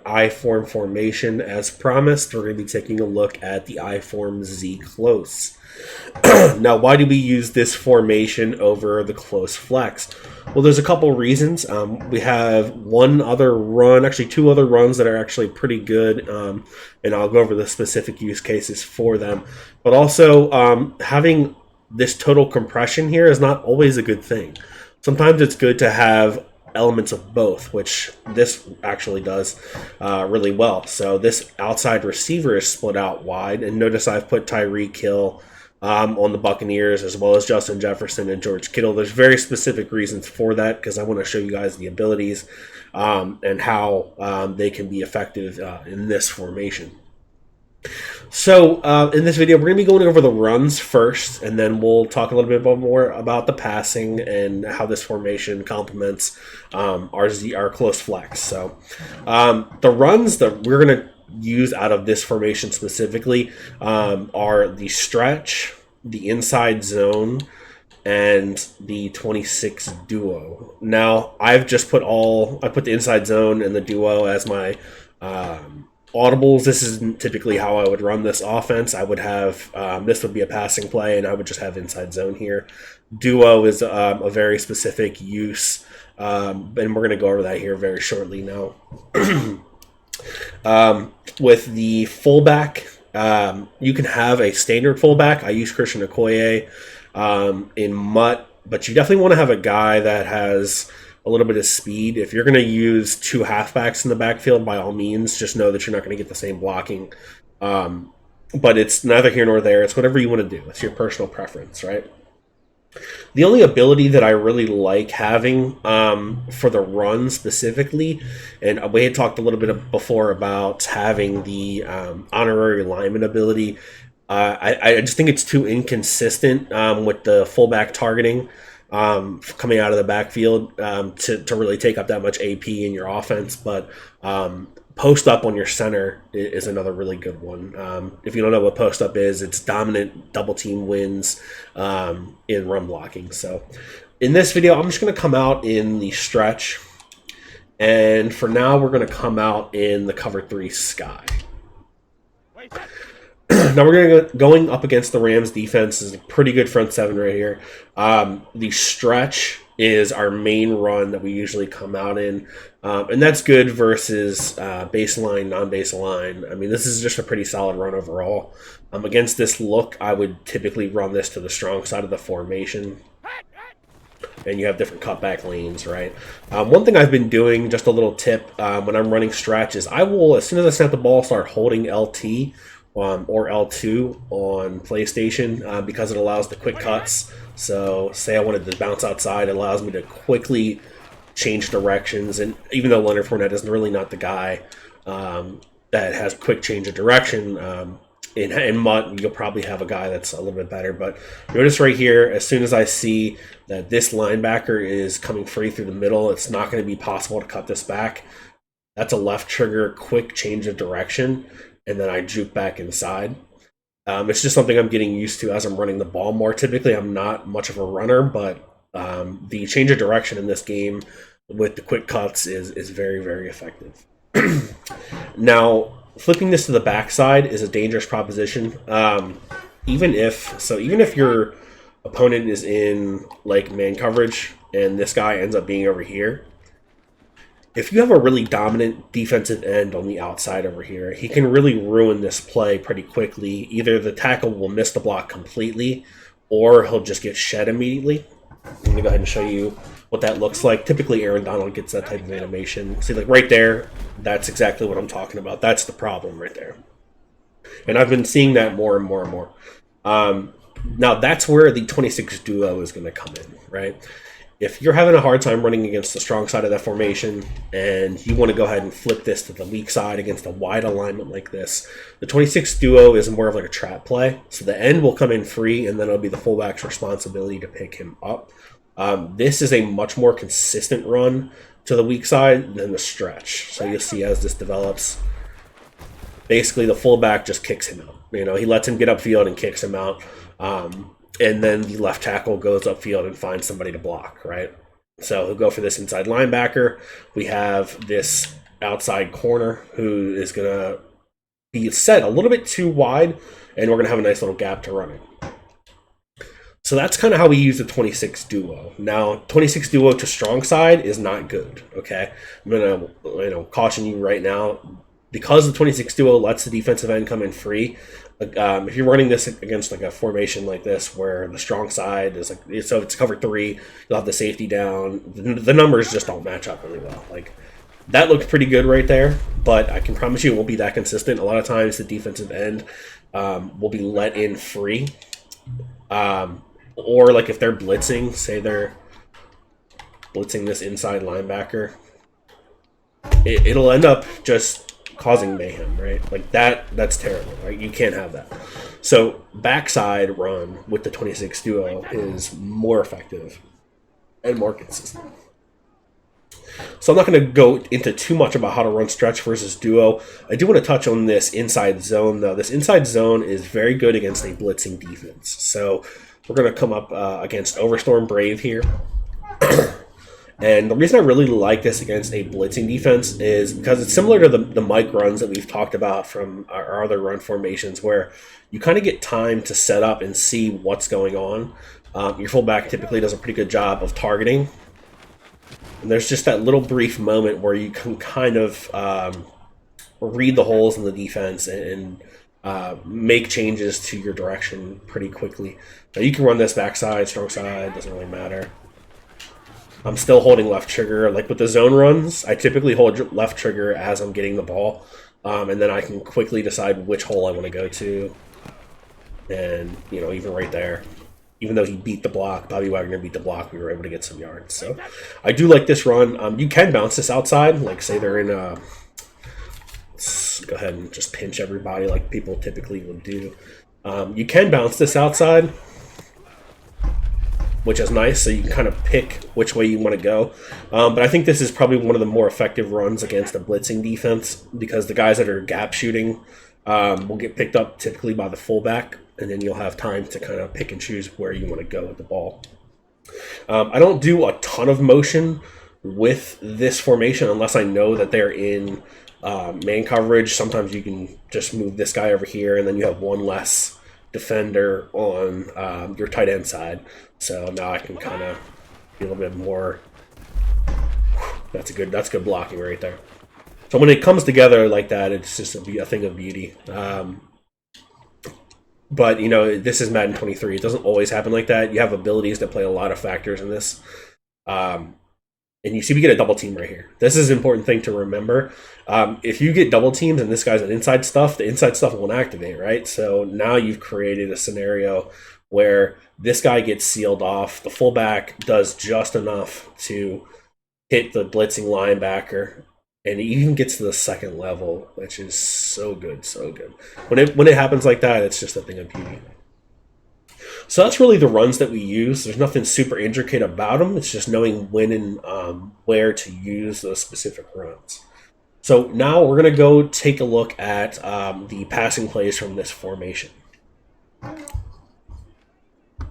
I-form formation. As promised, we're going to be taking a look at the I-form Z close. Now, why do we use this formation over the close flex? Well, there's a couple reasons. We have one other run, actually two other runs that are actually pretty good, and I'll go over the specific use cases for them. But also, having this total compression here is not always a good thing. Sometimes it's good to have elements of both, which this actually does really well. So this outside receiver is split out wide, and notice I've put Tyreek Hill on the Buccaneers, as well as Justin Jefferson and George Kittle. There's very specific reasons for that, because I want to show you guys the abilities and how they can be effective in this formation. So in this video, we're going to be going over the runs first, and then we'll talk a little bit more about the passing and how this formation complements our close flex. So the runs that we're going to use out of this formation specifically are the stretch, the inside zone, and the 26 duo. Now, I've just put the inside zone and the duo as my audibles. This isn't typically how I would run this offense. I would have this would be a passing play, and I would just have inside zone here. Duo is a very specific use, and we're going to go over that here very shortly now. With the fullback, you can have a standard fullback. I use Christian Okoye in Mutt, but you definitely want to have a guy that has a little bit of speed. If you're going to use two halfbacks in the backfield, by all means, just know that you're not going to get the same blocking. But it's neither here nor there. It's whatever you want to do. It's your personal preference, right? The only ability that I really like having for the run specifically, and we had talked a little bit before about having the honorary lineman ability. I just think it's too inconsistent with the fullback targeting coming out of the backfield to really take up that much AP in your offense. But post up on your center is another really good one. If you don't know what post up is, it's dominant double team wins in run blocking. So in this video, I'm just going to come out in the stretch. And for now, we're going to come out in the cover 3 sky. Now we're going up against the Rams defense. This is a pretty good front seven right here. The stretch is our main run that we usually come out in. And that's good versus baseline, non-baseline. I mean, this is just a pretty solid run overall. Against this look, I would typically run this to the strong side of the formation. And you have different cutback lanes, right? One thing I've been doing, just a little tip, when I'm running stretch is I will, as soon as I snap the ball, start holding LT or L2 on PlayStation because it allows the quick cuts. So say I wanted to bounce outside, it allows me to quickly change directions. And even though Leonard Fournette is really not the guy that has quick change of direction, in Mutt, you'll probably have a guy that's a little bit better. But notice right here, as soon as I see that this linebacker is coming free through the middle, it's not going to be possible to cut this back. That's a left trigger, quick change of direction, and then I juke back inside. It's just something I'm getting used to as I'm running the ball more. Typically, I'm not much of a runner, but the change of direction in this game with the quick cuts is very, very effective. Now, flipping this to the backside is a dangerous proposition. Even if your opponent is in like man coverage and this guy ends up being over here, if you have a really dominant defensive end on the outside over here, he can really ruin this play pretty quickly. Either the tackle will miss the block completely, or he'll just get shed immediately. I'm going to go ahead and show you what that looks like. Typically, Aaron Donald gets that type of animation. See, like right there, that's exactly what I'm talking about. That's the problem right there. And I've been seeing that more and more and more. Now, that's where the 26 duo is going to come in, right? If you're having a hard time running against the strong side of that formation and you want to go ahead and flip this to the weak side against a wide alignment like this, the 26 duo is more of like a trap play. So the end will come in free, and then it'll be the fullback's responsibility to pick him up. This is a much more consistent run to the weak side than the stretch. So you'll see as this develops, basically the fullback just kicks him out. You know, he lets him get upfield and kicks him out. And then the left tackle goes upfield and finds somebody to block, right? So he'll go for this inside linebacker. We have this outside corner who is going to be set a little bit too wide, and we're going to have a nice little gap to run in. So that's kind of how we use the 26 duo. Now, 26 duo to strong side is not good, okay? I'm going to caution you right now, because the 26 duo lets the defensive end come in free. If you're running this against like a formation like this where the strong side is like, so it's cover 3, you'll have the safety down. The numbers just don't match up really well. Like, that looked pretty good right there, but I can promise you it won't be that consistent. A lot of times the defensive end will be let in free. Or like if they're blitzing, say they're blitzing this inside linebacker, it'll end up just causing mayhem, right? Like that's terrible, right? You can't have that. So backside run with the 26 duo is more effective and more consistent. So I'm not going to go into too much about how to run stretch versus duo. I do want to touch on this inside zone, though. This inside zone is very good against a blitzing defense. So we're going to come up against Overstorm Brave here. And the reason I really like this against a blitzing defense is because it's similar to the Mike runs that we've talked about from our other run formations, where you kind of get time to set up and see what's going on. Your fullback typically does a pretty good job of targeting. And there's just that little brief moment where you can kind of read the holes in the defense and make changes to your direction pretty quickly. Now you can run this backside, strong side, doesn't really matter. I'm still holding left trigger. Like with the zone runs, I typically hold left trigger as I'm getting the ball. And then I can quickly decide which hole I want to go to. And, even right there. Even though he beat the block, Bobby Wagner beat the block, we were able to get some yards. So I do like this run. You can bounce this outside. Like say they're in let's go ahead and just pinch everybody like people typically would do. You can bounce this outside, which is nice, so you can kind of pick which way you want to go. But I think this is probably one of the more effective runs against a blitzing defense, because the guys that are gap shooting will get picked up typically by the fullback, and then you'll have time to kind of pick and choose where you want to go with the ball. I don't do a ton of motion with this formation unless I know that they're in man coverage. Sometimes you can just move this guy over here, and then you have one less defender on your tight end side. So now I can kind of be a little bit more. That's good blocking right there. So when it comes together like that, it's just a thing of beauty. But this is Madden 23. It doesn't always happen like that. You have abilities that play a lot of factors in this. And you see we get a double team right here. This is an important thing to remember. If you get double teams and this guy's an inside stuff, the inside stuff won't activate, right? So now you've created a scenario where this guy gets sealed off. The fullback does just enough to hit the blitzing linebacker, and it even gets to the second level, which is so good, so good. When it happens like that, it's just a thing of beauty. So that's really the runs that we use. There's nothing super intricate about them. It's just knowing when and where to use those specific runs. So now we're going to go take a look at the passing plays from this formation.